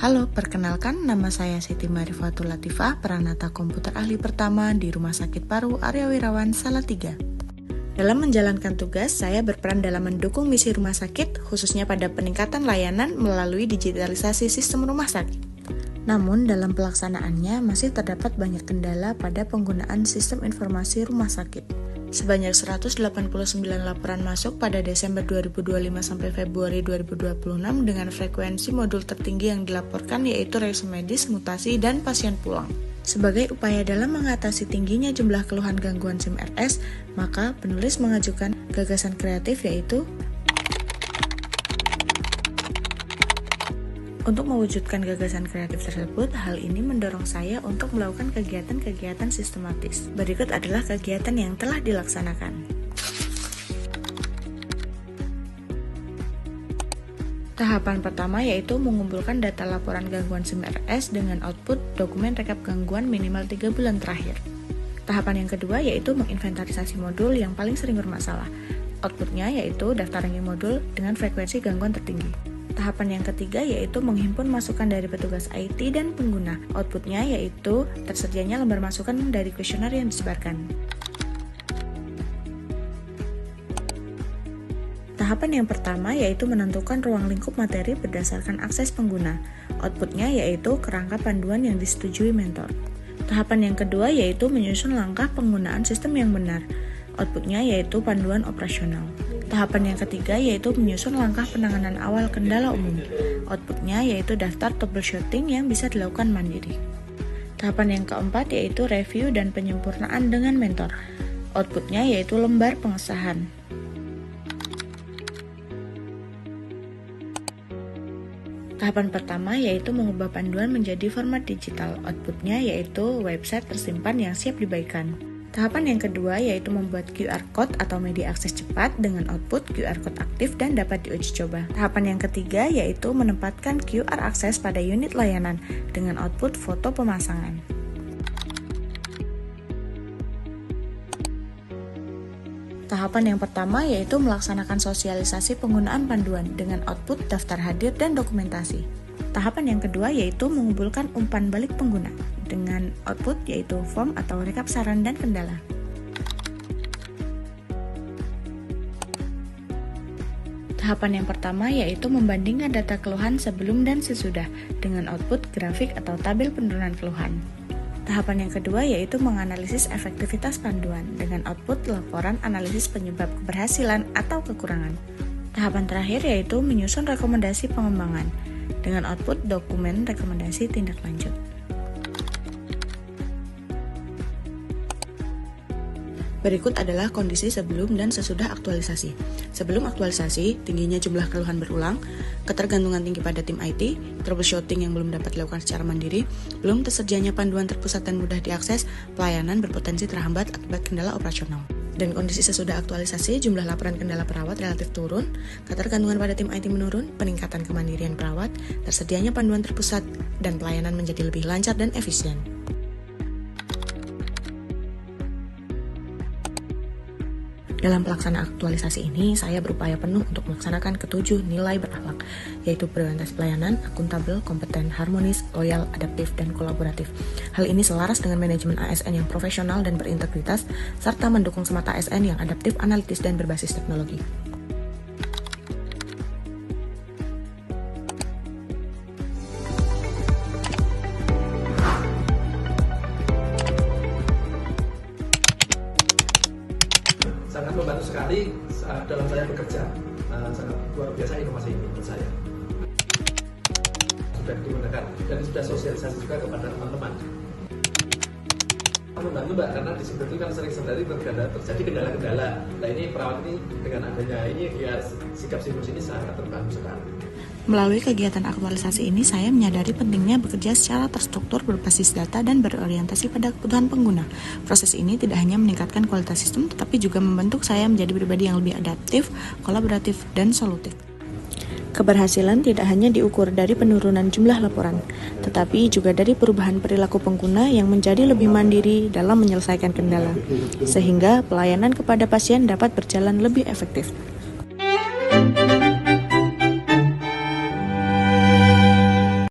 Halo, perkenalkan nama saya Siti Marifatul Latifah, Pranata Komputer Ahli Pertama di Rumah Sakit Paru Arya Wirawan Salatiga. Dalam menjalankan tugas, saya berperan dalam mendukung misi rumah sakit, khususnya pada peningkatan layanan melalui digitalisasi sistem rumah sakit. Namun, dalam pelaksanaannya masih terdapat banyak kendala pada penggunaan sistem informasi rumah sakit. Sebanyak 189 laporan masuk pada Desember 2025 sampai Februari 2026 dengan frekuensi modul tertinggi yang dilaporkan yaitu reaksi medis, mutasi, dan pasien pulang. Sebagai upaya dalam mengatasi tingginya jumlah keluhan gangguan SIM RS, maka penulis mengajukan gagasan kreatif yaitu untuk mewujudkan gagasan kreatif tersebut, hal ini mendorong saya untuk melakukan kegiatan-kegiatan sistematis. Berikut adalah kegiatan yang telah dilaksanakan. Tahapan pertama yaitu mengumpulkan data laporan gangguan SIM RS dengan output dokumen rekap gangguan minimal 3 bulan terakhir. Tahapan yang kedua yaitu menginventarisasi modul yang paling sering bermasalah. Outputnya yaitu daftar ranking modul dengan frekuensi gangguan tertinggi. Tahapan yang ketiga yaitu menghimpun masukan dari petugas IT dan pengguna. Outputnya yaitu tersedianya lembar masukan dari kuesioner yang disebarkan. Tahapan yang pertama yaitu menentukan ruang lingkup materi berdasarkan akses pengguna. Outputnya yaitu kerangka panduan yang disetujui mentor. Tahapan yang kedua yaitu menyusun langkah penggunaan sistem yang benar. Outputnya yaitu panduan operasional. Tahapan yang ketiga yaitu menyusun langkah penanganan awal kendala umum. Outputnya yaitu daftar troubleshooting yang bisa dilakukan mandiri. Tahapan yang keempat yaitu review dan penyempurnaan dengan mentor. Outputnya yaitu lembar pengesahan. Tahapan pertama yaitu mengubah panduan menjadi format digital. Outputnya yaitu website tersimpan yang siap dibaikan. Tahapan yang kedua yaitu membuat QR Code atau media akses cepat dengan output QR Code aktif dan dapat diuji coba. Tahapan yang ketiga yaitu menempatkan QR akses pada unit layanan dengan output foto pemasangan. Tahapan yang pertama yaitu melaksanakan sosialisasi penggunaan panduan dengan output daftar hadir dan dokumentasi. Tahapan yang kedua yaitu mengumpulkan umpan balik pengguna dengan output yaitu form atau rekap saran dan kendala. Tahapan yang pertama yaitu membandingkan data keluhan sebelum dan sesudah dengan output grafik atau tabel penurunan keluhan. Tahapan yang kedua yaitu menganalisis efektivitas panduan dengan output laporan analisis penyebab keberhasilan atau kekurangan. Tahapan terakhir yaitu menyusun rekomendasi pengembangan dengan output dokumen rekomendasi tindak lanjut. Berikut adalah kondisi sebelum dan sesudah aktualisasi. Sebelum aktualisasi, tingginya jumlah keluhan berulang, ketergantungan tinggi pada tim IT, troubleshooting yang belum dapat dilakukan secara mandiri, belum tersedianya panduan terpusat dan mudah diakses, pelayanan berpotensi terhambat akibat kendala operasional. Dan kondisi sesudah aktualisasi, jumlah laporan kendala perawat relatif turun, ketergantungan pada tim IT menurun, peningkatan kemandirian perawat, tersedianya panduan terpusat, dan pelayanan menjadi lebih lancar dan efisien. Dalam pelaksanaan aktualisasi ini, saya berupaya penuh untuk melaksanakan ketujuh nilai berakhlak, yaitu berorientasi pelayanan, akuntabel, kompeten, harmonis, loyal, adaptif, dan kolaboratif. Hal ini selaras dengan manajemen ASN yang profesional dan berintegritas, serta mendukung semata ASN yang adaptif, analitis, dan berbasis teknologi. Sangat membantu sekali dalam saya bekerja, sangat luar biasa inovasi ini menurut saya. Sudah digunakan dan sudah sosialisasi juga kepada teman-teman. Membantu Mbak, karena di situ kan sering terjadi kendala-kendala. Nah ini perawat ini dengan adanya ini ya sikap simus ini sangat terbantu sekali. Melalui kegiatan aktualisasi ini, saya menyadari pentingnya bekerja secara terstruktur berbasis data dan berorientasi pada kebutuhan pengguna. Proses ini tidak hanya meningkatkan kualitas sistem, tetapi juga membentuk saya menjadi pribadi yang lebih adaptif, kolaboratif, dan solutif. Keberhasilan tidak hanya diukur dari penurunan jumlah laporan, tetapi juga dari perubahan perilaku pengguna yang menjadi lebih mandiri dalam menyelesaikan kendala, sehingga pelayanan kepada pasien dapat berjalan lebih efektif.